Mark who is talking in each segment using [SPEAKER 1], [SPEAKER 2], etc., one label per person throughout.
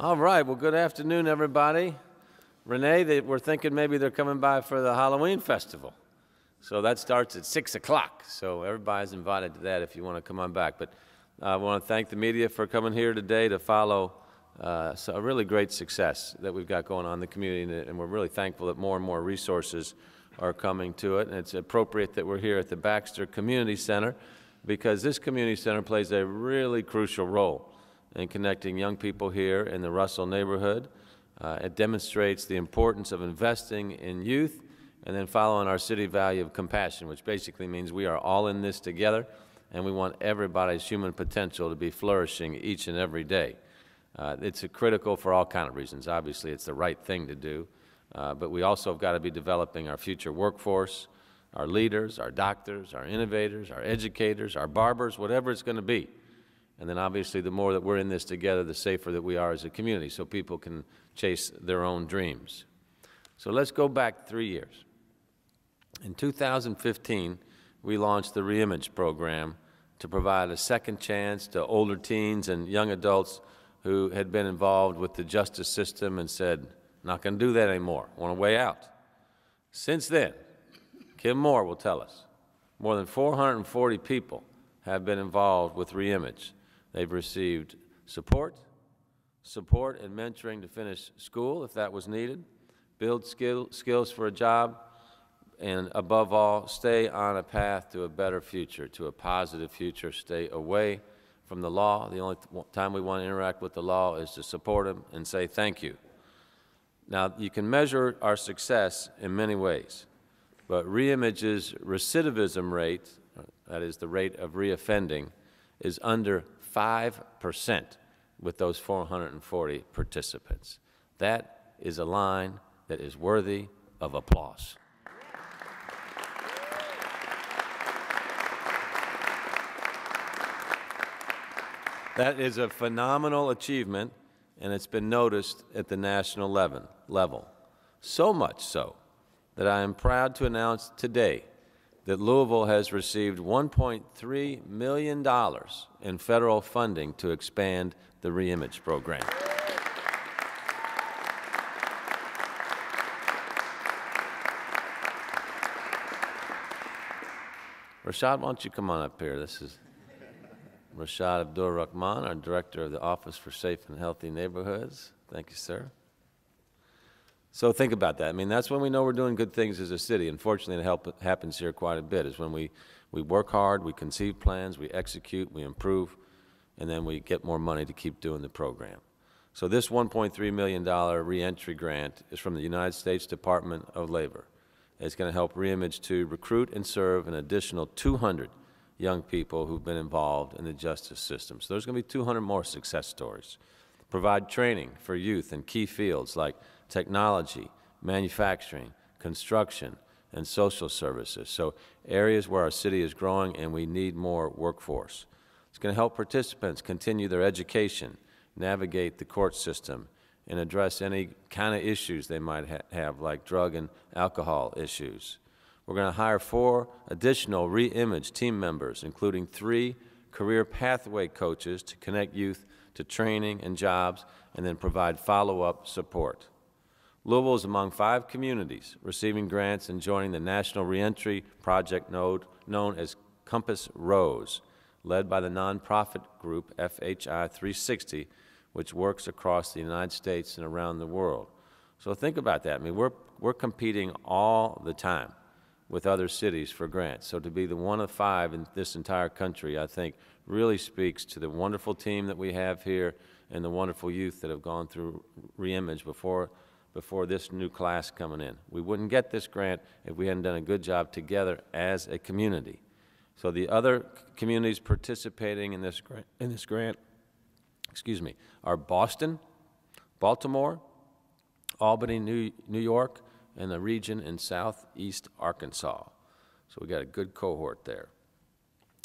[SPEAKER 1] All right, well, good afternoon, everybody. Renee, we're thinking maybe they're coming by for the Halloween festival. So that starts at 6 o'clock. So everybody's invited to that if you want to come on back. But I want to thank the media for coming here today to follow a really great success that we've got going on in the community. And we're really thankful that more and more resources are coming to it. And it's appropriate that we're here at the Baxter Community Center because this community center plays a really crucial role in connecting young people here in the Russell neighborhood. It demonstrates the importance of investing in youth and then following our city value of compassion, which basically means we are all in this together and we want everybody's human potential to be flourishing each and every day. It's critical for all kinds of reasons. Obviously, it's the right thing to do, but we also have got to be developing our future workforce, our leaders, our doctors, our innovators, our educators, our barbers, whatever it's going to be. And then obviously the more that we're in this together, the safer that we are as a community so people can chase their own dreams. So let's go back 3 years. In 2015, we launched the ReImage program to provide a second chance to older teens and young adults who had been involved with the justice system and said, not going to do that anymore, want a way out. Since then, Kim Moore will tell us, more than 440 people have been involved with ReImage. They've received support and mentoring to finish school if that was needed, build skills for a job, and above all, stay on a path to a better future, to a positive future, stay away from the law. The only time we want to interact with the law is to support them and say thank you. Now, you can measure our success in many ways, but ReImage's recidivism rate, that is the rate of reoffending, is under 5% with those 440 participants. That is a line that is worthy of applause. That is a phenomenal achievement, and it's been noticed at the national level. So much so that I am proud to announce today that Louisville has received $1.3 million in federal funding to expand the ReImage program. Rashad, why don't you come on up here? This is Rashad Abdul-Rahman, our Director of the Office for Safe and Healthy Neighborhoods. Thank you, sir. So think about that. I mean, that's when we know we're doing good things as a city. Unfortunately, it happens here quite a bit, is when we work hard, we conceive plans, we execute, we improve, and then we get more money to keep doing the program. So this $1.3 million reentry grant is from the United States Department of Labor. It's going to help ReImage to recruit and serve an additional 200 young people who've been involved in the justice system. So there's going to be 200 more success stories. Provide training for youth in key fields like technology, manufacturing, construction, and social services. So areas where our city is growing and we need more workforce. It's going to help participants continue their education, navigate the court system, and address any kind of issues they might have, like drug and alcohol issues. We're going to hire 4 additional ReImage team members, including 3 career pathway coaches to connect youth to training and jobs, and then provide follow-up support. Louisville is among 5 communities receiving grants and joining the National Reentry Project known as Compass Rose, led by the nonprofit group FHI 360, which works across the United States and around the world. So think about that. I mean, we're competing all the time with other cities for grants. So to be the one of 5 in this entire country, I think, really speaks to the wonderful team that we have here and the wonderful youth that have gone through ReImage before this new class coming in. We wouldn't get this grant if we hadn't done a good job together as a community. So the other communities participating in this grant, are Boston, Baltimore, Albany, New York, and the region in southeast Arkansas. So we got a good cohort there.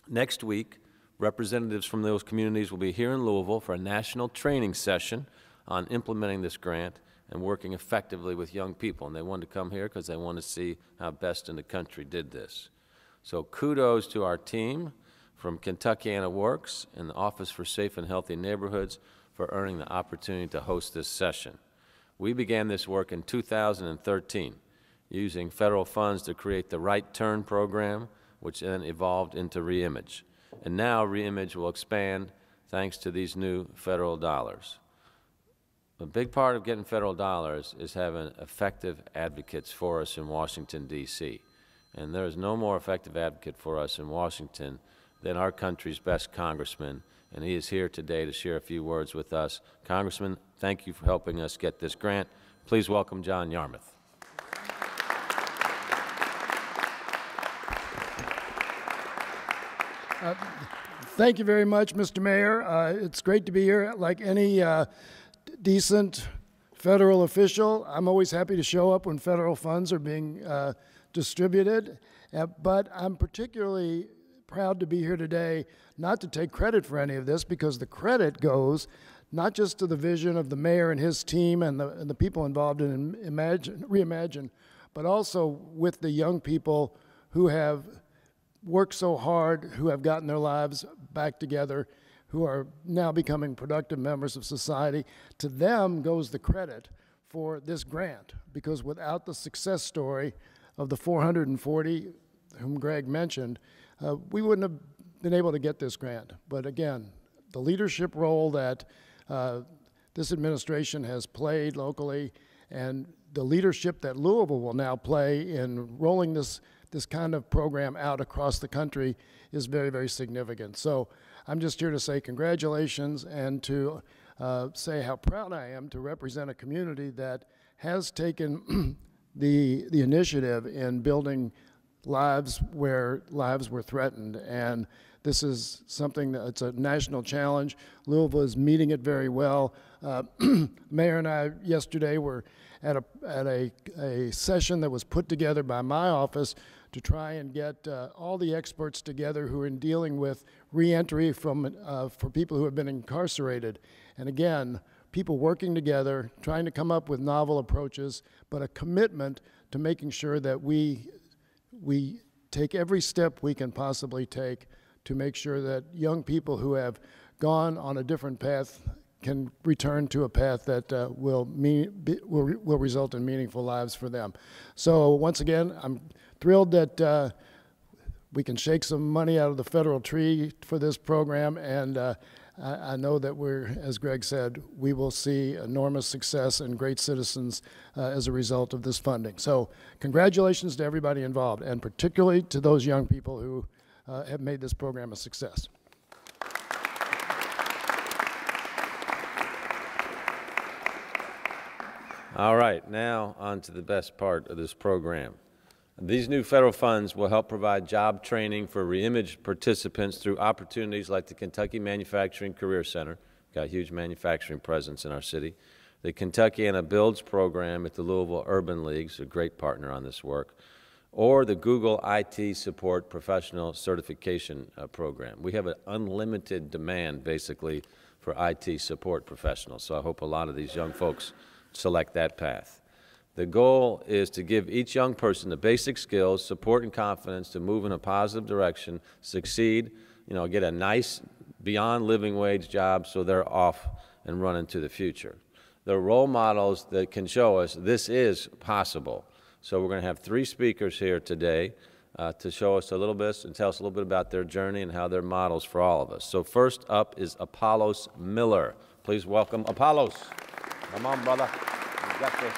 [SPEAKER 1] Next week, representatives from those communities will be here in Louisville for a national training session on implementing this grant and working effectively with young people. And they wanted to come here because they want to see how best in the country did this. So kudos to our team from KentuckianaWorks and the Office for Safe and Healthy Neighborhoods for earning the opportunity to host this session. We began this work in 2013, using federal funds to create the Right Turn program, which then evolved into ReImage. And now ReImage will expand thanks to these new federal dollars. A big part of getting federal dollars is having effective advocates for us in Washington, D.C. And there is no more effective advocate for us in Washington than our country's best congressman, and he is here today to share a few words with us. Congressman, thank you for helping us get this grant. Please welcome John Yarmuth.
[SPEAKER 2] Thank you very much, Mr. Mayor. It's great to be here. Like any decent federal official, I'm always happy to show up when federal funds are being distributed, but I'm particularly proud to be here today, not to take credit for any of this, because the credit goes not just to the vision of the mayor and his team and the people involved in ReImagine, but also with the young people who have worked so hard, who have gotten their lives back together, who are now becoming productive members of society. To them goes the credit for this grant, because without the success story of the 440 whom Greg mentioned, we wouldn't have been able to get this grant. But again, the leadership role that this administration has played locally, and the leadership that Louisville will now play in rolling this kind of program out across the country is very, very significant. So I'm just here to say congratulations and to say how proud I am to represent a community that has taken the initiative in building lives where lives were threatened. And this is something that's a national challenge. Louisville is meeting it very well. Mayor and I yesterday were at a session that was put together by my office to try and get all the experts together who are in dealing with reentry for people who have been incarcerated. And again, people working together, trying to come up with novel approaches, but a commitment to making sure that we take every step we can possibly take to make sure that young people who have gone on a different path can return to a path that will result in meaningful lives for them. So once again, I'm thrilled that we can shake some money out of the federal tree for this program, and I know that as Greg said, we will see enormous success and great citizens as a result of this funding. So congratulations to everybody involved, and particularly to those young people who have made this program a success.
[SPEAKER 1] All right, now on to the best part of this program. These new federal funds will help provide job training for ReImage participants through opportunities like the Kentucky Manufacturing Career Center, got a huge manufacturing presence in our city, the Kentuckiana Builds program at the Louisville Urban Leagues, a great partner on this work, or the Google IT Support Professional Certification program. We have an unlimited demand, basically, for IT support professionals, so I hope a lot of these young folks select that path. The goal is to give each young person the basic skills, support, and confidence to move in a positive direction, succeed, get a nice beyond living wage job so they're off and run into the future. They're role models that can show us this is possible. So we're going to have 3 speakers here today to show us a little bit and tell us a little bit about their journey and how they're models for all of us. So first up is Apollos Miller. Please welcome Apollos. Come on, brother. You got this.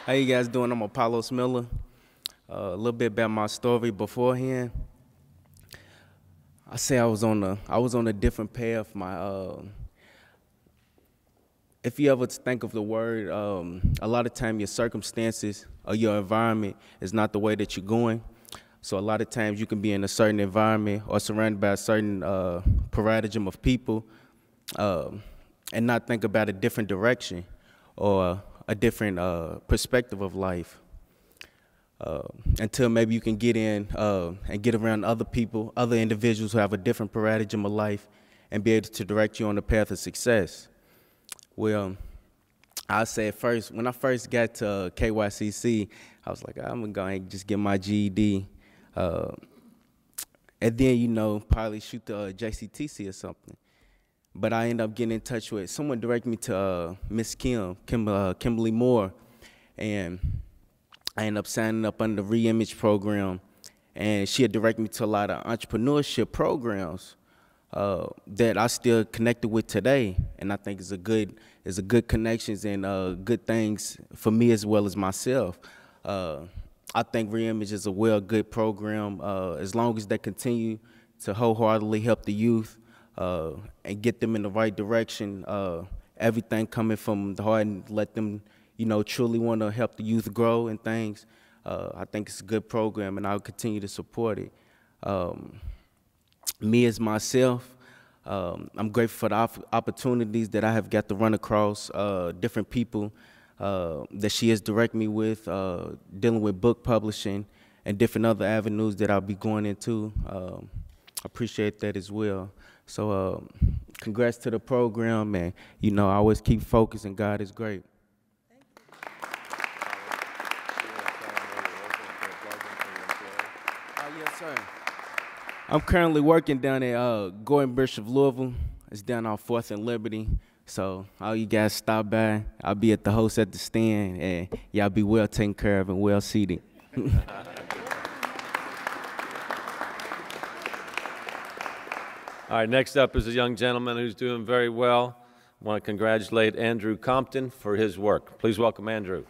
[SPEAKER 3] How you guys doing? I'm Apollos Miller. A little bit about my story beforehand. I say I was on a different path. If you ever think of the word, a lot of time your circumstances or your environment is not the way that you're going. So a lot of times you can be in a certain environment or surrounded by a certain paradigm of people and not think about a different direction or a different perspective of life until maybe you can get in and get around other people, other individuals who have a different paradigm of life and be able to direct you on the path of success. Well, I say first, when I first got to KYCC, I was like, I'm going to go and just get my GED. and then, you know, probably shoot the JCTC or something. But I ended up getting in touch with someone, directed me to Miss Kimberly Moore, and I ended up signing up under the ReImage program, and she had directed me to a lot of entrepreneurship programs that I still connected with today, and I think is a good connections and good things for me as well as myself. I think ReImage is a good program as long as they continue to wholeheartedly help the youth and get them in the right direction. Everything coming from the heart and let them, you know, truly want to help the youth grow and things. I think it's a good program, and I'll continue to support it. Me as myself, I'm grateful for the opportunities that I have got to run across different people that she has directed me with, dealing with book publishing and different other avenues that I'll be going into. I appreciate that as well. So congrats to the program, and, you know, I always keep focused, and God is great. Yes, sir. I'm currently working down at Gordon Bishop of Louisville. It's down on 4th and Liberty. So all you guys stop by. I'll be at the host at the stand, and y'all be well taken care of and well seated.
[SPEAKER 1] All right, next up is a young gentleman who's doing very well. I want to congratulate Andrew Compton for his work. Please welcome Andrew.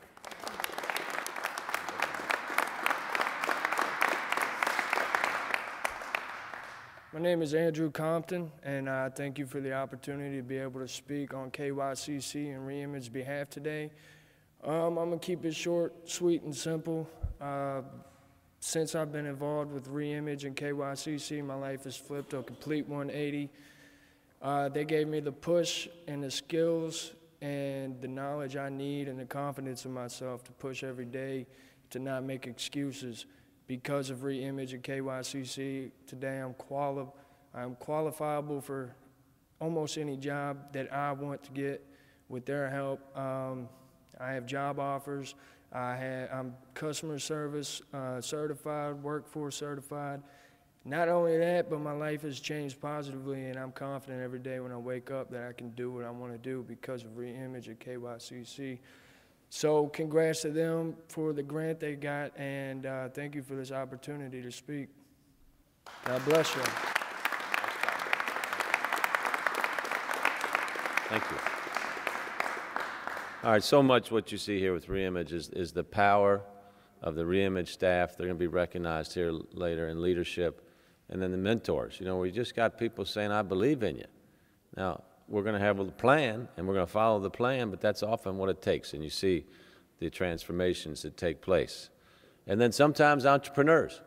[SPEAKER 4] My name is Andrew Compton, and thank you for the opportunity to be able to speak on KYCC and ReImage's behalf today. I'm going to keep it short, sweet, and simple. Since I've been involved with ReImage and KYCC, my life has flipped a complete 180. They gave me the push and the skills and the knowledge I need and the confidence in myself to push every day, to not make excuses. Because of ReImage and KYCC, today I'm qualifiable for almost any job that I want to get with their help. I have job offers. I'm customer service certified, workforce certified. Not only that, but my life has changed positively, and I'm confident every day when I wake up that I can do what I want to do because of ReImage and KYCC. So congrats to them for the grant they got, and thank you for this opportunity to speak. God bless you.
[SPEAKER 1] Thank you. All right, so much what you see here with ReImage is the power of the ReImage staff. They're going to be recognized here later in leadership. And then the mentors. You know, we just got people saying, I believe in you. Now, we're going to have a plan, and we're going to follow the plan, but that's often what it takes. And you see the transformations that take place. And then sometimes entrepreneurs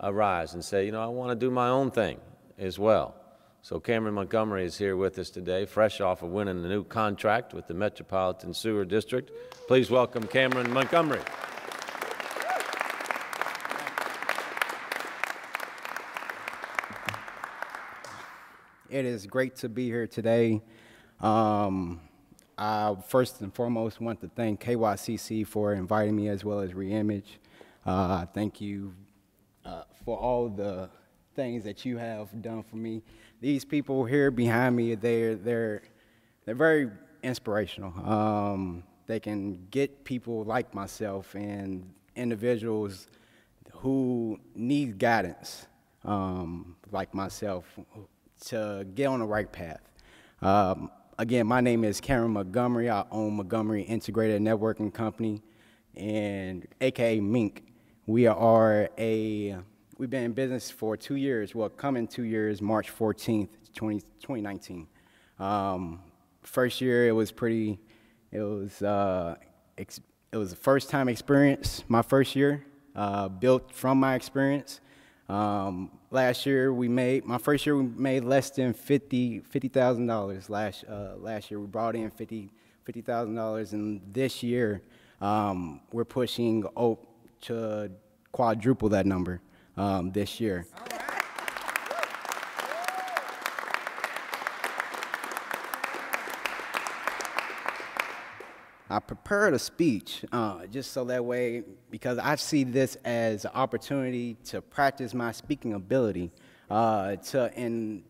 [SPEAKER 1] arise and say, you know, I want to do my own thing as well. So Cameron Montgomery is here with us today, fresh off of winning a new contract with the Metropolitan Sewer District. Please welcome Cameron Montgomery.
[SPEAKER 5] It is great to be here today. I first and foremost want to thank KYCC for inviting me, as well as ReImage. Thank you for all the things that you have done for me. These people here behind me, they're very inspirational. They can get people like myself and individuals who need guidance, like myself, to get on the right path. Again, my name is Cameron Montgomery. I own Montgomery Integrated Networking Company, and AKA Mink. We've been in business for 2 years, well, coming 2 years, March 14th, 2019. First year, it was a first time experience, my first year, built from my experience. Last year my first year we made less than $50,000. Last year we brought in $50,000, and this year we're pushing to quadruple that number this year. I prepared a speech just so that way, because I see this as an opportunity to practice my speaking ability, to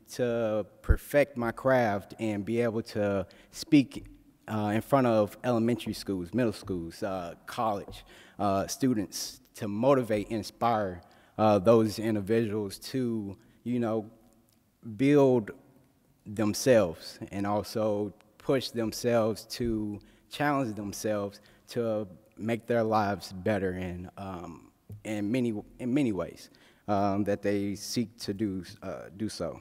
[SPEAKER 5] perfect my craft and be able to speak in front of elementary schools, middle schools, college students, to motivate, inspire those individuals to, build themselves and also push themselves to challenge themselves to make their lives better in many ways that they seek to do so.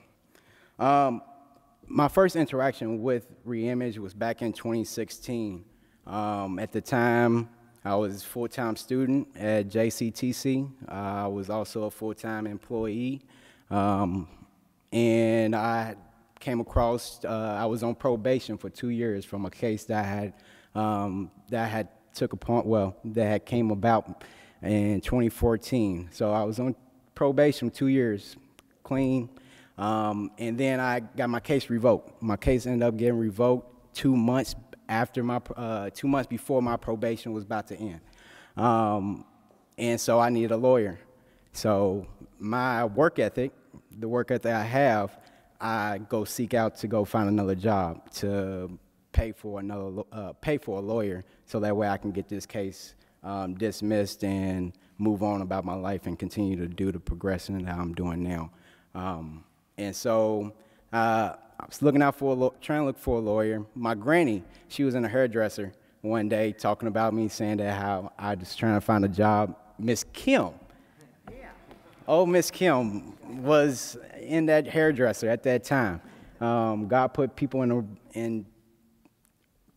[SPEAKER 5] My first interaction with ReImage was back in 2016. At the time, I was a full-time student at JCTC. I was also a full-time employee. And I came across, I was on probation for 2 years from a case that that came about in 2014. So I was on probation 2 years, clean. And then I got my case revoked. My case ended up getting revoked 2 months after 2 months before my probation was about to end. And so I needed a lawyer. So my work ethic, the work ethic I have, I go seek out to go find another job to pay for a lawyer, so that way I can get this case dismissed and move on about my life and continue to do the progression that I'm doing now. And so I was looking out for trying to look for a lawyer. My granny, she was in a hairdresser one day talking about me, saying that how I was trying to find a job. Miss Kim. Oh, Miss Kim was in that hairdresser at that time. God put people in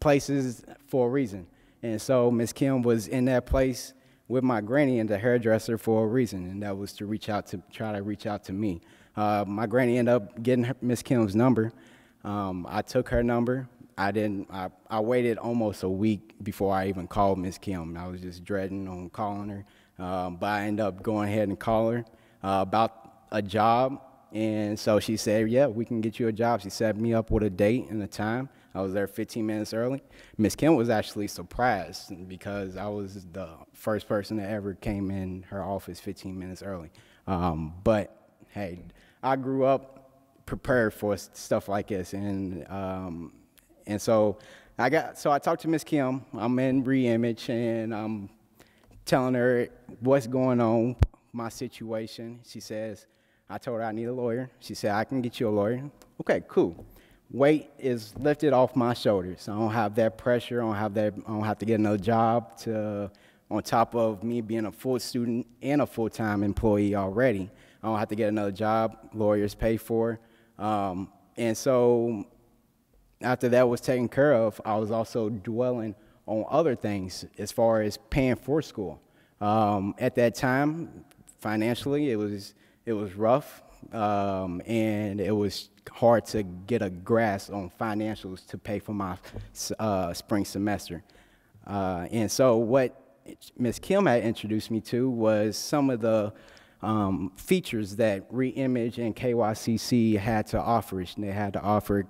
[SPEAKER 5] places for a reason. And so Miss Kim was in that place with my granny in the hairdresser for a reason, and that was to try to reach out to me. My granny ended up getting Miss Kim's number. I took her number. I waited almost a week before I even called Miss Kim. I was just dreading on calling her, but I ended up going ahead and calling her about a job. And so she said, yeah, we can get you a job. She set me up with a date and a time. I was there 15 minutes early. Miss Kim was actually surprised because I was the first person that ever came in her office 15 minutes early. But hey, I grew up prepared for stuff like this, and so I talked to Miss Kim. I'm in ReImage, and I'm telling her what's going on, my situation. She says, I told her I need a lawyer. She said, I can get you a lawyer. Okay, cool. Weight is lifted off my shoulders. I don't have that pressure. I don't have to get another job on top of me being a full student and a full-time employee already. I don't have to get another job. Lawyers pay for. And so after that was taken care of, I was also dwelling on other things as far as paying for school. At that time, financially, it was rough, and it was hard to get a grasp on financials to pay for my spring semester. And so what Ms. Kim had introduced me to was some of the features that ReImage and KYCC had to offer. They had to offer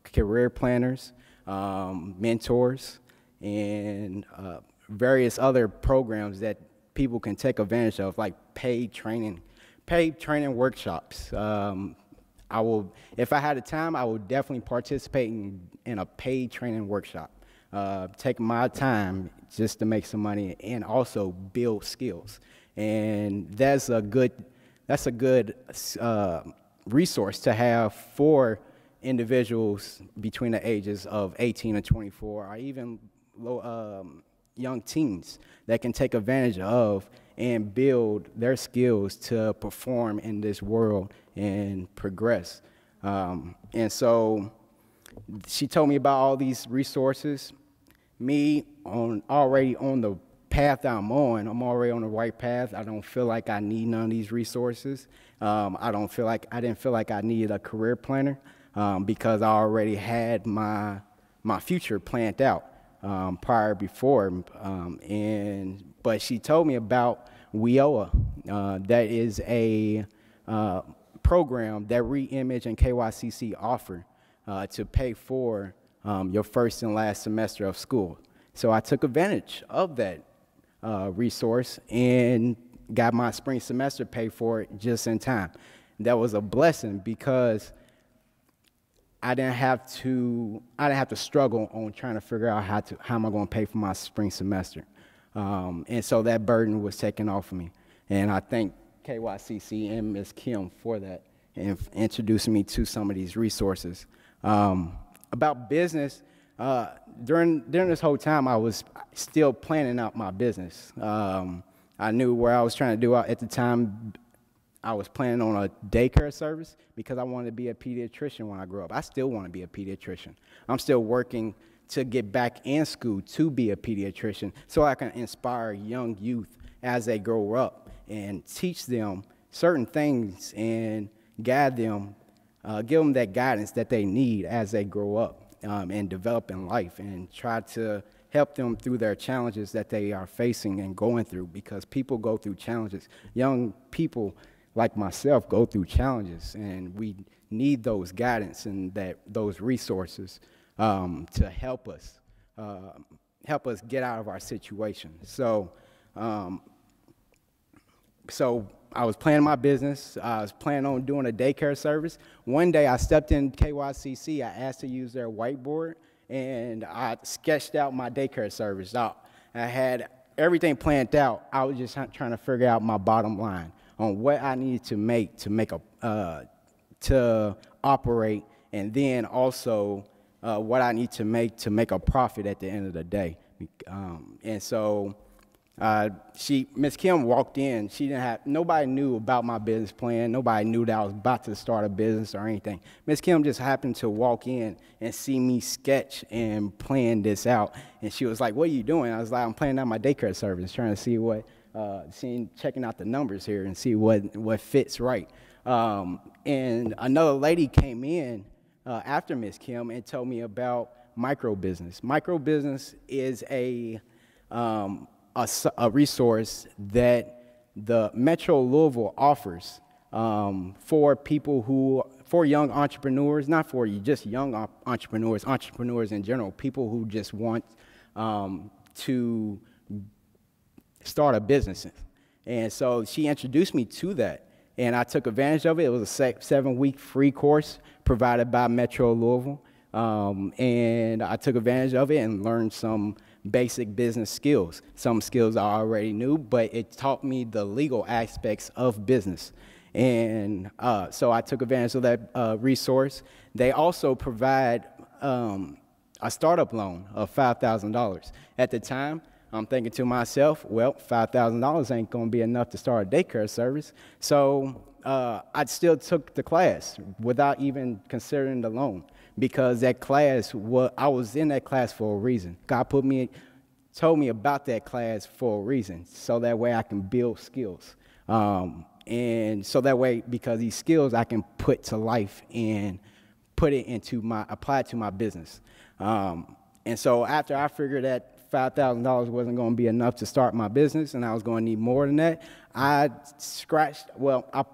[SPEAKER 5] career planners, mentors, and various other programs that people can take advantage of, like paid training workshops. If I had the time, I would definitely participate in a paid training workshop. Take my time just to make some money and also build skills. And that's a good resource to have for individuals between the ages of 18 and 24, or even young teens that can take advantage of and build their skills to perform in this world and progress. And so she told me about all these resources. Me, already on the path that I'm already on the right path. I don't feel like I need none of these resources. I didn't feel like I needed a career planner because I already had my future planned out before. But she told me about WIOA. That is a program that ReImage and KYCC offer to pay for your first and last semester of school. So I took advantage of that resource and got my spring semester paid for it just in time. That was a blessing because I didn't have to struggle on trying to figure out how am I going to pay for my spring semester. And so that burden was taken off of me. And I thank KYCC and Ms. Kim for that and introducing me to some of these resources. About business, during this whole time, I was still planning out my business. I knew where I was trying to do at the time. I was planning on a daycare service because I wanted to be a pediatrician when I grow up. I still want to be a pediatrician. I'm still working to get back in school to be a pediatrician so I can inspire young youth as they grow up and teach them certain things and guide them, give them that guidance that they need as they grow up and develop in life, and try to help them through their challenges that they are facing and going through, because people go through challenges. Young people like myself go through challenges, and we need those guidance and those resources to help us get out of our situation. So I was planning my business. I was planning on doing a daycare service. One day I stepped in KYCC. I asked to use their whiteboard, and I sketched out my daycare service out. I had everything planned out. I was just trying to figure out my bottom line on what I needed to make to operate, and then also what I need to make a profit at the end of the day. And so Ms. Kim walked in. Nobody knew about my business plan. Nobody knew that I was about to start a business or anything. Ms. Kim just happened to walk in and see me sketch and plan this out. And she was like, "What are you doing?" I was like, "I'm planning out my daycare service, trying to see checking out the numbers here and see what fits right." And another lady came in after Ms. Kim and told me about micro business. Micro business is a resource that the Metro Louisville offers for young entrepreneurs, not for just young entrepreneurs in general, people who just want to start a business. And so she introduced me to that, and I took advantage of it. It was a 7-week free course provided by Metro Louisville, and I took advantage of it and learned some basic business skills. Some skills I already knew, but it taught me the legal aspects of business. And so I took advantage of that resource. They also provide a startup loan of $5,000. At the time, I'm thinking to myself, well, $5,000 ain't going to be enough to start a daycare service. So I still took the class without even considering the loan, because that class, I was in that class for a reason. God told me about that class for a reason, so that way I can build skills. And so that way, because these skills I can put to life and apply it to my business. And so after I figured that $5,000 wasn't going to be enough to start my business, and I was going to need more than that, I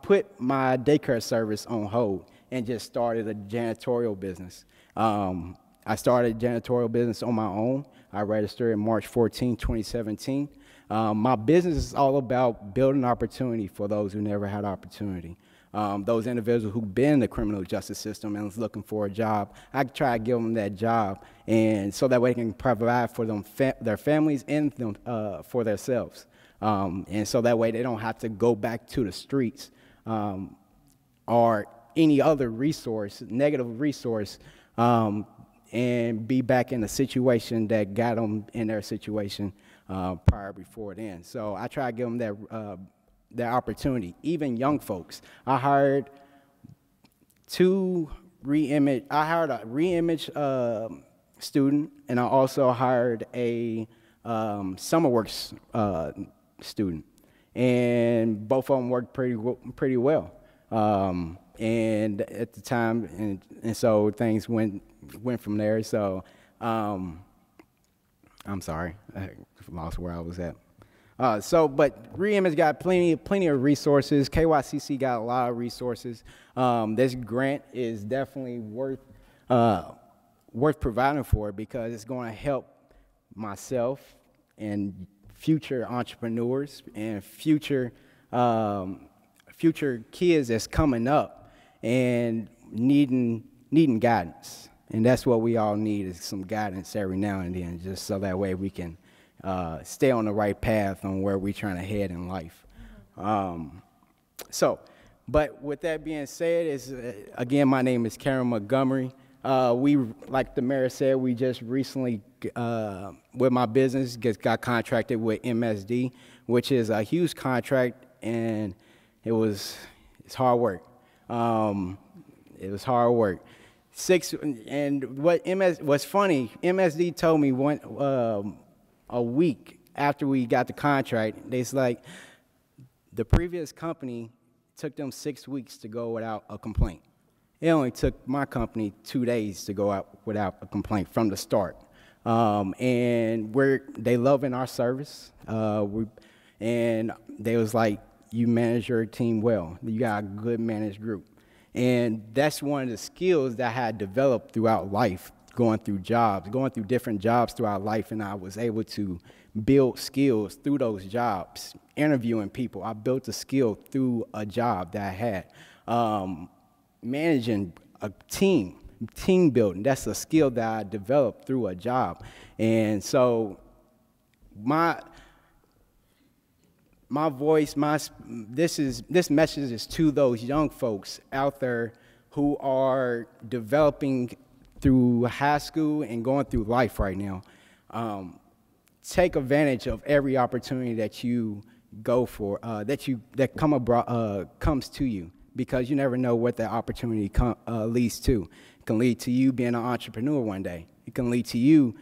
[SPEAKER 5] put my daycare service on hold and just started a janitorial business. I started a janitorial business on my own. I registered in March 14, 2017. My business is all about building opportunity for those who never had opportunity. Those individuals who've been in the criminal justice system and was looking for a job, I try to give them that job, and so that way they can provide for them, their families, and them, for themselves. And so that way they don't have to go back to the streets or any other negative resource, and be back in a situation that got them in their situation before then. So I try to give them that opportunity. Even young folks. I hired a ReImage student, and I also hired a SummerWorks student, and both of them worked pretty well. And at the time, and so things went from there. So I'm sorry, I lost where I was at. But ReImage got plenty of resources. KYCC got a lot of resources. This grant is definitely worth providing for, because it's going to help myself and future entrepreneurs and future kids that's coming up and needing guidance. And that's what we all need, is some guidance every now and then, just so that way we can stay on the right path on where we're trying to head in life. But with that being said, again, my name is Karen Montgomery. Like the mayor said, we just recently, with my business, got contracted with MSD, which is a huge contract, and it's hard work. It was hard work. What's funny, MSD told me a week after we got the contract, it's like the previous company took them 6 weeks to go without a complaint. It only took my company 2 days to go out without a complaint from the start. And they loving our service. And they was like, you manage your team well. You got a good managed group. And that's one of the skills that I had developed throughout life, going through different jobs throughout life, and I was able to build skills through those jobs, interviewing people. I built a skill through a job that I had. Managing a team building, that's a skill that I developed through a job. And so my voice, this message is to those young folks out there who are developing through high school and going through life right now. Take advantage of every opportunity that you go for, that comes to you, because you never know what that opportunity leads to. It can lead to you being an entrepreneur one day. It can lead to you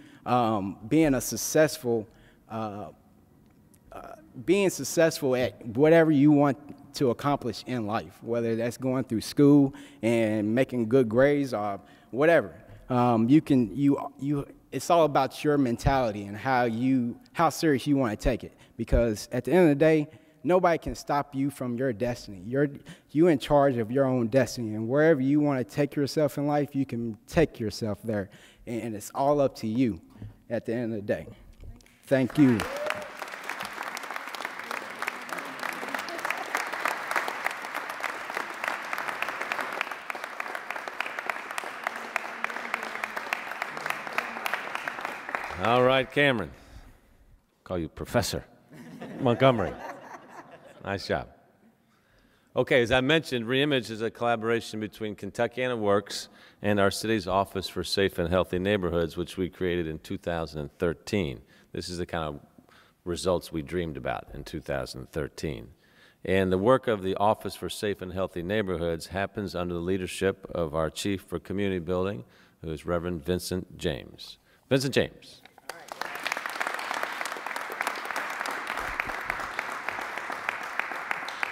[SPEAKER 5] being successful at whatever you want to accomplish in life, whether that's going through school and making good grades or whatever. It's all about your mentality and how serious you want to take it. Because at the end of the day, nobody can stop you from your destiny. You're in charge of your own destiny, and wherever you want to take yourself in life, you can take yourself there, and it's all up to you at the end of the day. Thank you.
[SPEAKER 1] All right, Cameron. Call you Professor Montgomery. Nice job. Okay, as I mentioned, ReImage is a collaboration between KentuckianaWorks and our city's Office for Safe and Healthy Neighborhoods, which we created in 2013. This is the kind of results we dreamed about in 2013. And the work of the Office for Safe and Healthy Neighborhoods happens under the leadership of our Chief for Community Building, who is Reverend Vincent James. Vincent James.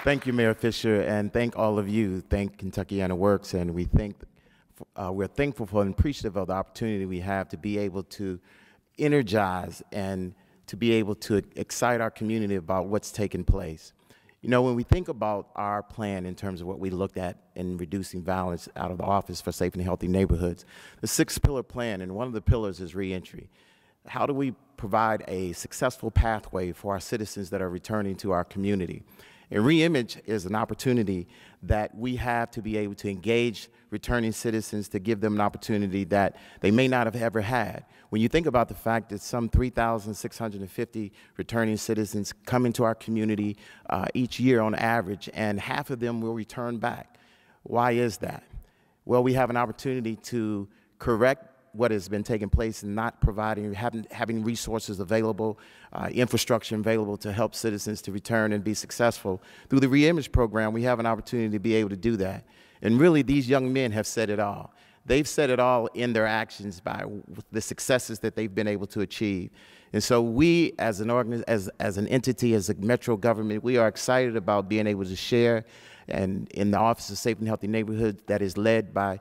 [SPEAKER 6] Thank you, Mayor Fisher, and thank all of you. Thank KentuckianaWorks, and we're thankful and appreciative of the opportunity we have to be able to energize and to be able to excite our community about what's taking place. You know, when we think about our plan in terms of what we looked at in reducing violence out of the Office for Safe and Healthy Neighborhoods, the 6-pillar plan, and one of the pillars is reentry. How do we provide a successful pathway for our citizens that are returning to our community? And ReImage is an opportunity that we have to be able to engage returning citizens, to give them an opportunity that they may not have ever had. When you think about the fact that some 3,650 returning citizens come into our community each year on average, and half of them will return back. Why is that? Well, we have an opportunity to correct what has been taking place and not providing, having resources available, infrastructure available to help citizens to return and be successful. Through the ReImage program, we have an opportunity to be able to do that. And really, these young men have said it all. They've said it all in their actions by the successes that they've been able to achieve. And so we, as an entity, as a metro government, we are excited about being able to share, and in the Office of Safe and Healthy Neighborhoods that is led by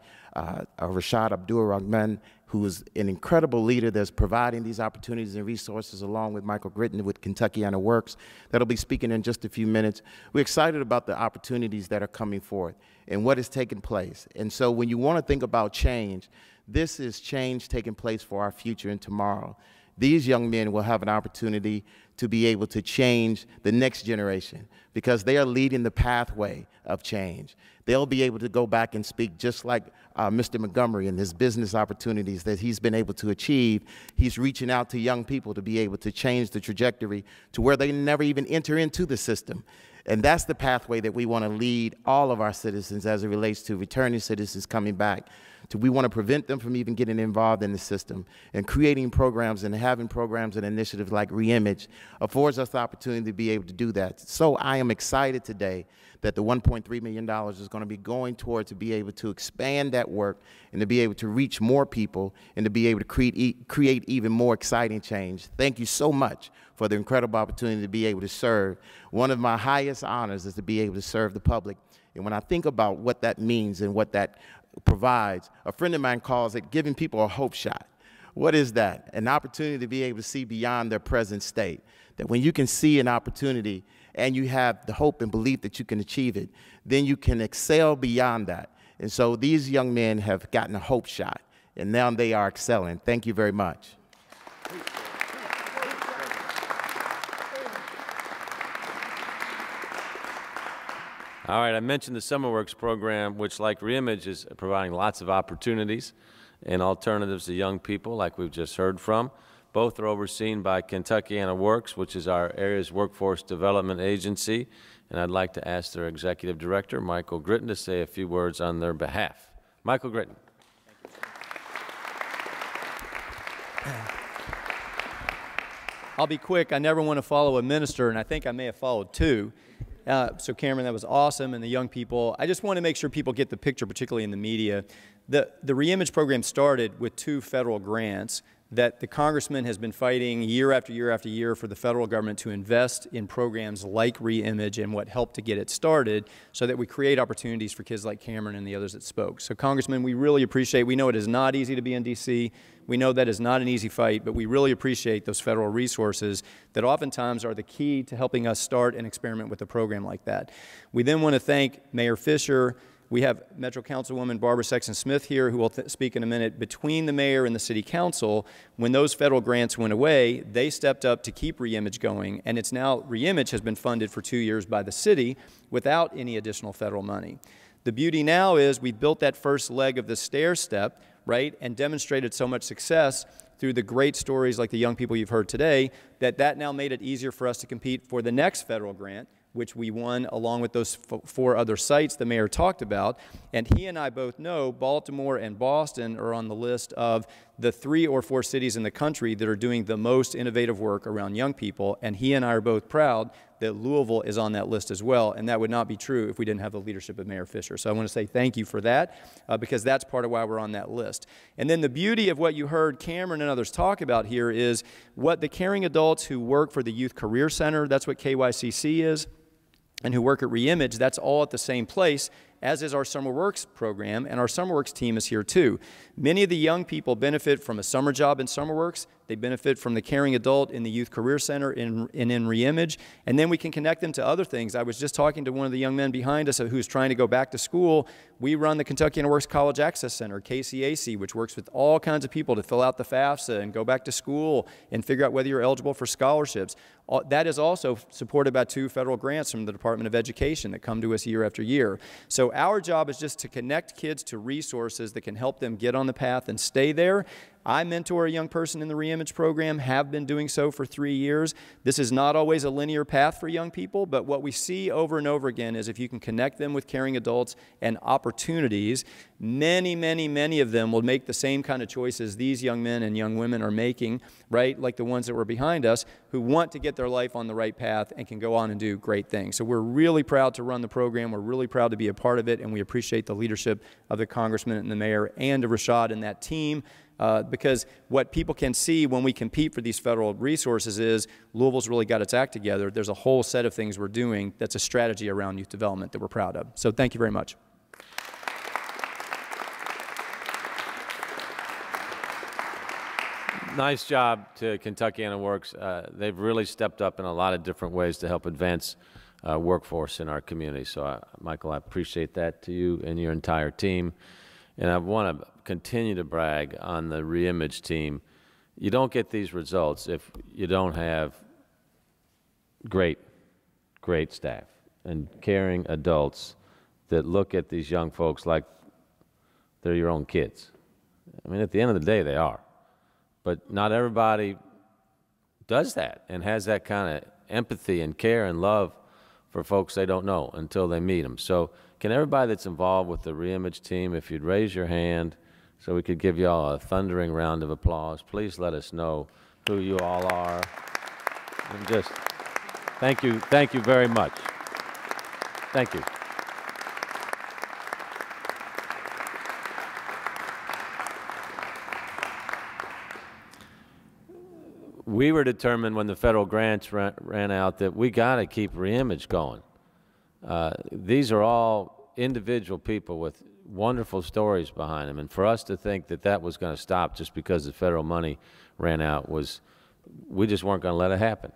[SPEAKER 6] Rashad Abdul-Rahman, who is an incredible leader that's providing these opportunities and resources, along with Michael Gritton with KentuckianaWorks, that'll be speaking in just a few minutes. We're excited about the opportunities that are coming forth and what is taking place. And so when you want to think about change, this is change taking place for our future and tomorrow. these young men will have an opportunity to be able to change the next generation because they are leading the pathway of change. They'll be able to go back and speak just like Mr. Montgomery and his business opportunities that he's been able to achieve. He's reaching out to young people to be able to change the trajectory to where they never even enter into the system. And that's the pathway that we want to lead all of our citizens as it relates to returning citizens coming back. We want to prevent them from even getting involved in the system, and creating programs and having programs and initiatives like ReImage affords us the opportunity to be able to do that. So I am excited today that the $1.3 million is going to be going toward to be able to expand that work and to be able to reach more people and to be able to create even more exciting change. Thank you so much for the incredible opportunity to be able to serve. One of my highest honors is to be able to serve the public. And when I think about what that means and what that provides, a friend of mine calls it giving people a hope shot. What is that? An opportunity to be able to see beyond their present state. That when you can see an opportunity and you have the hope and belief that you can achieve it, then you can excel beyond that. And so these young men have gotten a hope shot, and now they are excelling. Thank you very much.
[SPEAKER 1] All right, I mentioned the SummerWorks program, which, like ReImage, is providing lots of opportunities and alternatives to young people, like we've just heard from. Both are overseen by KentuckianaWorks, which is our area's workforce development agency, and I'd like to ask their executive director, Michael Gritton, to say a few words on their behalf. Michael Gritton.
[SPEAKER 7] I'll be quick. I never want to follow a minister, and I think I may have followed two. So Cameron, that was awesome, and the young people. I just want to make sure people get the picture, particularly in the media. The ReImage program started with 2 federal grants that the congressman has been fighting year after year after year for the federal government to invest in programs like ReImage and what helped to get it started so that we create opportunities for kids like Cameron and the others that spoke. So Congressman, we really appreciate, we know it is not easy to be in D.C. We know that is not an easy fight, but we really appreciate those federal resources that oftentimes are the key to helping us start and experiment with a program like that. We then want to thank Mayor Fisher. We have Metro Councilwoman Barbara Sexton-Smith here who will speak in a minute. Between the mayor and the city council, when those federal grants went away, they stepped up to keep ReImage going, and it's now, ReImage has been funded for 2 years by the city without any additional federal money. The beauty now is we built that first leg of the stair step, right, and demonstrated so much success through the great stories like the young people you've heard today, that now made it easier for us to compete for the next federal grant, which we won along with those 4 other sites the mayor talked about. And he and I both know Baltimore and Boston are on the list of the 3 or 4 cities in the country that are doing the most innovative work around young people. And he and I are both proud that Louisville is on that list as well. And that would not be true if we didn't have the leadership of Mayor Fisher. So I want to say thank you for that because that's part of why we're on that list. And then the beauty of what you heard Cameron and others talk about here is what the caring adults who work for the Youth Career Center, that's what KYCC is, and who work at ReImage, that's all at the same place, as is our SummerWorks program, and our SummerWorks team is here too. Many of the young people benefit from a summer job in SummerWorks. They benefit from the caring adult in the Youth Career Center and in ReImage, and then we can connect them to other things. I was just talking to one of the young men behind us who's trying to go back to school. We run the KentuckianaWorks College Access Center, KCAC, which works with all kinds of people to fill out the FAFSA and go back to school and figure out whether you're eligible for scholarships. That is also supported by 2 federal grants from the Department of Education that come to us year after year. So our job is just to connect kids to resources that can help them get on the path and stay there. I mentor a young person in the ReImage program, have been doing so for 3 years. This is not always a linear path for young people, but what we see over and over again is if you can connect them with caring adults and opportunities, many, many, many of them will make the same kind of choices these young men and young women are making, right, like the ones that were behind us, who want to get their life on the right path and can go on and do great things. So we're really proud to run the program. We're really proud to be a part of it, and we appreciate the leadership of the congressman and the mayor and of Rashad and that team. Because what people can see when we compete for these federal resources is Louisville's really got its act together. There's a whole set of things we're doing that's a strategy around youth development that we're proud of. So thank you very much.
[SPEAKER 1] Nice job to KentuckianaWorks. They've really stepped up in a lot of different ways to help advance workforce in our community. So, Michael, I appreciate that to you and your entire team. And I want to continue to brag on the ReImage team you don't get these results if you don't have great staff and caring adults that look at these young folks like they're your own kids. I mean, at the end of the day, they are. But not everybody does that and has that kind of empathy and care and love for folks they don't know until they meet them. So can everybody that's involved with the ReImage team, if you'd raise your hand so we could give you all a thundering round of applause, please let us know who you all are. And just thank you very much. Thank you. We were determined when the federal grants ran out that we got to keep ReImage going. These are all individual people with wonderful stories behind them, and for us to think that that was going to stop just because the federal money ran out we just weren't going to let it happen.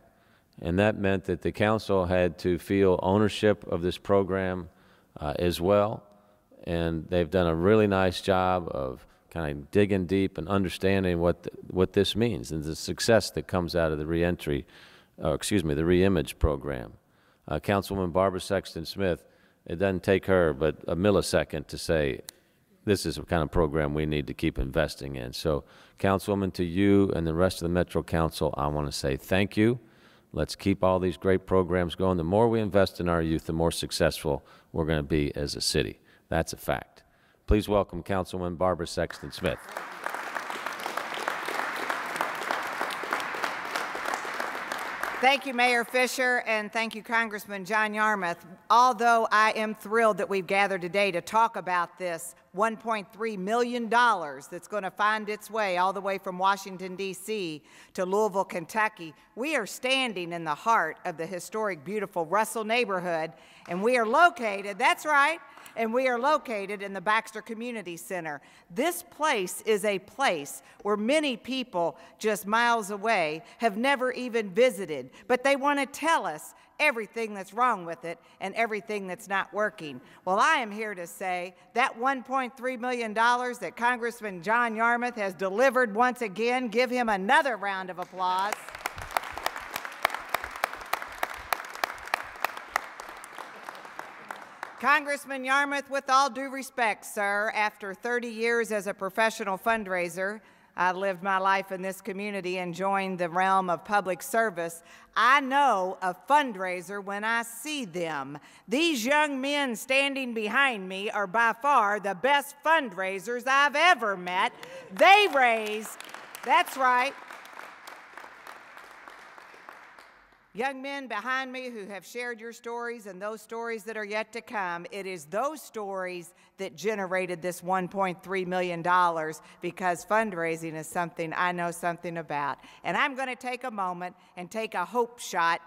[SPEAKER 1] And that meant that the council had to feel ownership of this program as well, and they've done a really nice job of kind of digging deep and understanding what this means and the success that comes out of the the ReImage program. Councilwoman Barbara Sexton Smith, it doesn't take her but a millisecond to say, this is the kind of program we need to keep investing in. So, Councilwoman, to you and the rest of the Metro Council, I want to say thank you. Let's keep all these great programs going. The more we invest in our youth, the more successful we're going to be as a city. That's a fact. Please welcome Councilwoman Barbara Sexton Smith.
[SPEAKER 8] Thank you, Mayor Fisher, and thank you, Congressman John Yarmuth. Although I am thrilled that we've gathered today to talk about this $1.3 million that's going to find its way all the way from Washington, D.C. to Louisville, Kentucky, we are standing in the heart of the historic, beautiful Russell neighborhood, and we are located, that's right, and we are located in the Baxter Community Center. This place is a place where many people just miles away have never even visited, but they want to tell us everything that's wrong with it and everything that's not working. Well, I am here to say that $1.3 million that Congressman John Yarmuth has delivered once again, give him another round of applause. Congressman Yarmuth, with all due respect, sir, after 30 years as a professional fundraiser, I lived my life in this community and joined the realm of public service. I know a fundraiser when I see them. These young men standing behind me are by far the best fundraisers I've ever met. They raise, that's right, young men behind me who have shared your stories and those stories that are yet to come. It is those stories that generated this $1.3 million because fundraising is something I know something about. And I'm going to take a moment and take a hope shot,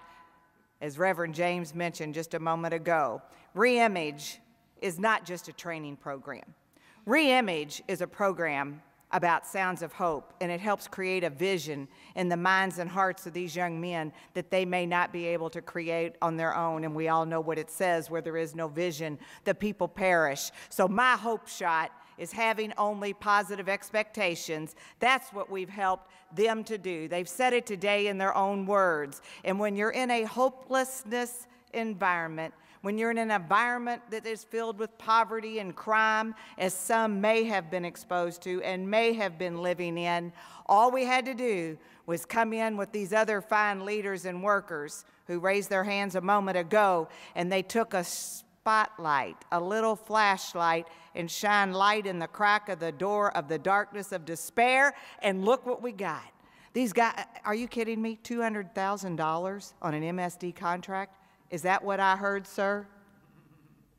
[SPEAKER 8] as Reverend James mentioned just a moment ago. ReImage is not just a training program. ReImage is a program about sounds of hope, and it helps create a vision in the minds and hearts of these young men that they may not be able to create on their own. And we all know what it says, where there is no vision, the people perish. So my hope shot is having only positive expectations. That's what we've helped them to do. They've said it today in their own words. And when you're in a hopelessness environment, when you're in an environment that is filled with poverty and crime, as some may have been exposed to and may have been living in, all we had to do was come in with these other fine leaders and workers who raised their hands a moment ago, and they took a spotlight, a little flashlight, and shine light in the crack of the door of the darkness of despair, and look what we got. These guys, are you kidding me? $200,000 on an MSD contract? Is that what I heard, sir?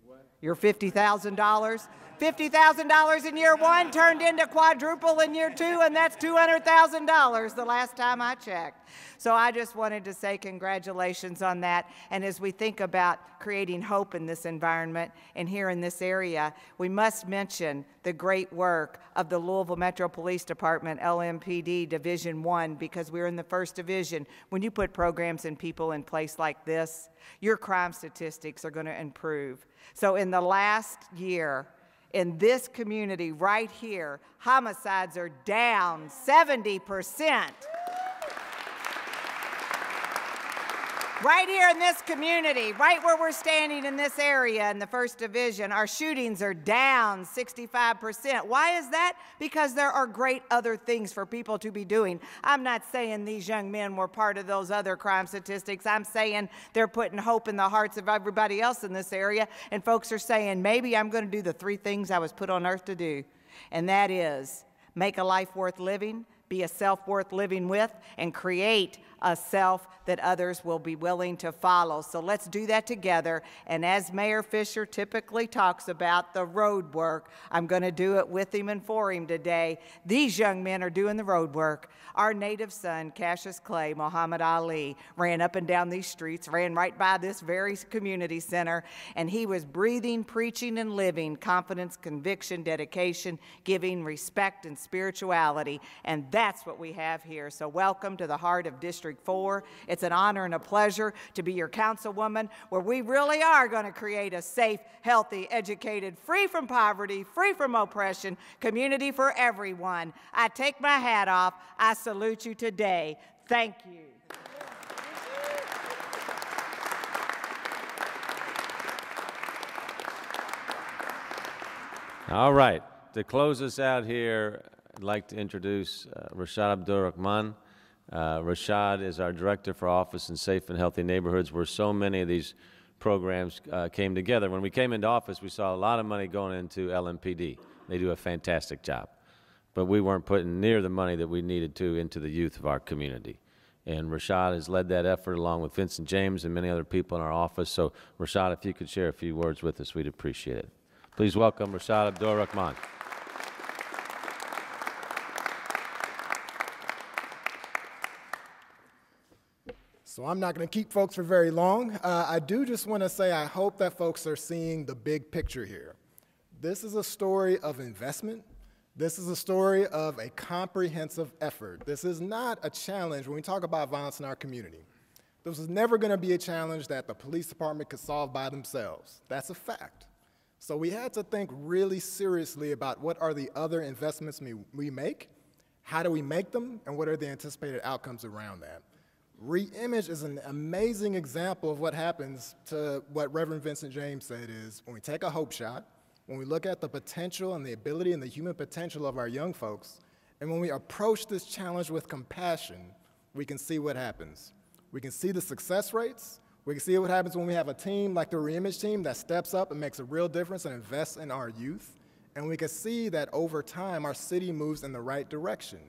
[SPEAKER 8] What? Your $50,000? $50,000 in year one turned into quadruple in year two, and that's $200,000 the last time I checked. So I just wanted to say congratulations on that. And as we think about creating hope in this environment and here in this area, we must mention the great work of the Louisville Metro Police Department, LMPD Division 1, because we're in the first division. When you put programs and people in place like this, your crime statistics are going to improve. So in the last year, in this community right here, homicides are down 70%. Right here in this community, right where we're standing in this area in the 1st Division, our shootings are down 65%. Why is that? Because there are great other things for people to be doing. I'm not saying these young men were part of those other crime statistics. I'm saying they're putting hope in the hearts of everybody else in this area, and folks are saying, maybe I'm going to do the 3 things I was put on earth to do, and that is make a life worth living, be a self worth living with, and create a self that others will be willing to follow. So let's do that together. And as Mayor Fisher typically talks about the road work, I'm going to do it with him and for him today. These young men are doing the road work. Our native son, Cassius Clay, Muhammad Ali, ran up and down these streets, ran right by this very community center, and he was breathing, preaching, and living confidence, conviction, dedication, giving, respect, and spirituality. And that's what we have here. So welcome to the heart of District 4. It's an honor and a pleasure to be your councilwoman, where we really are going to create a safe, healthy, educated, free from poverty, free from oppression, community for everyone. I take my hat off. I salute you today. Thank you.
[SPEAKER 1] All right. To close us out here, I'd like to introduce Rashad Abdul-Rahman. Rashad is our Director for Office in Safe and Healthy Neighborhoods, where so many of these programs came together. When we came into office, we saw a lot of money going into LMPD. They do a fantastic job. But we weren't putting near the money that we needed to into the youth of our community. And Rashad has led that effort along with Vincent James and many other people in our office. So, Rashad, if you could share a few words with us, we'd appreciate it. Please welcome Rashad Abdul-Rahman.
[SPEAKER 9] So I'm not going to keep folks for very long. I do just want to say I hope that folks are seeing the big picture here. This is a story of investment. This is a story of a comprehensive effort. This is not a challenge when we talk about violence in our community. This is never going to be a challenge that the police department could solve by themselves. That's a fact. So we had to think really seriously about what are the other investments we make, how do we make them, and what are the anticipated outcomes around that. ReImage is an amazing example of what happens to what Reverend Vincent James said is when we take a hope shot, when we look at the potential and the ability and the human potential of our young folks, and when we approach this challenge with compassion, we can see what happens. We can see the success rates. We can see what happens when we have a team like the ReImage team that steps up and makes a real difference and invests in our youth. And we can see that over time, our city moves in the right direction.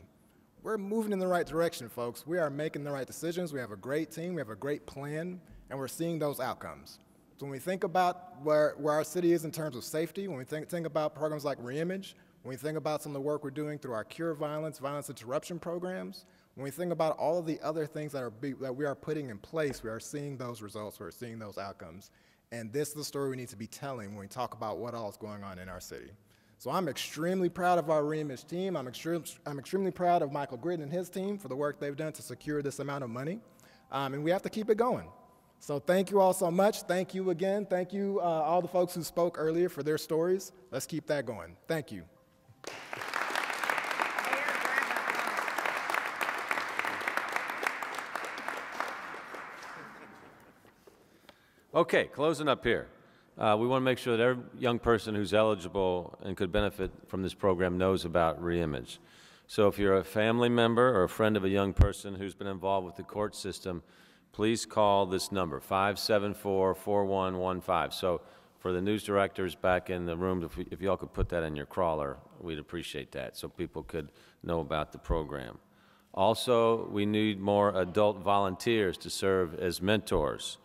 [SPEAKER 9] We're moving in the right direction, folks. We are making the right decisions. We have a great team. We have a great plan, and we're seeing those outcomes. So when we think about where our city is in terms of safety, when we think about programs like ReImage, when we think about some of the work we're doing through our Cure Violence, violence interruption programs, when we think about all of the other things that we are putting in place, we are seeing those results, we're seeing those outcomes. And this is the story we need to be telling when we talk about what all is going on in our city. So I'm extremely proud of our ReImage team. I'm extremely proud of Michael Gritton and his team for the work they've done to secure this amount of money. And we have to keep it going. So thank you all so much. Thank you again. Thank you all the folks who spoke earlier for their stories. Let's keep that going. Thank you.
[SPEAKER 1] Okay, closing up here. We want to make sure that every young person who's eligible and could benefit from this program knows about ReImage. So if you're a family member or a friend of a young person who's been involved with the court system, please call this number, 574-4115. So for the news directors back in the room, if y'all could put that in your crawler, we'd appreciate that so people could know about the program. Also, we need more adult volunteers to serve as mentors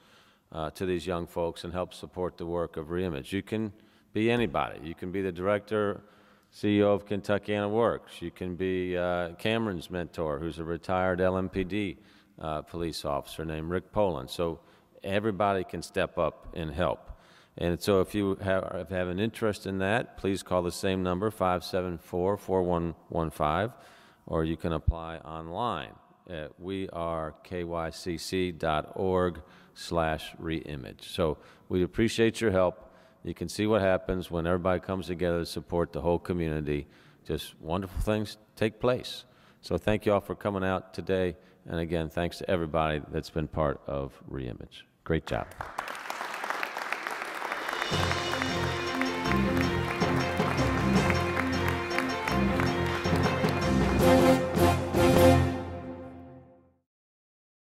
[SPEAKER 1] to these young folks and help support the work of ReImage. You can be anybody. You can be the director, CEO of KentuckianaWorks. You can be Cameron's mentor, who's a retired LMPD police officer named Rick Poland. So everybody can step up and help. And so if you have an interest in that, please call the same number, 574-4115, or you can apply online at wearekycc.org/reimage. So we appreciate your help. You can see what happens when everybody comes together to support the whole community. Just wonderful things take place. So thank you all for coming out today. And again, thanks to everybody that's been part of ReImage. Great job.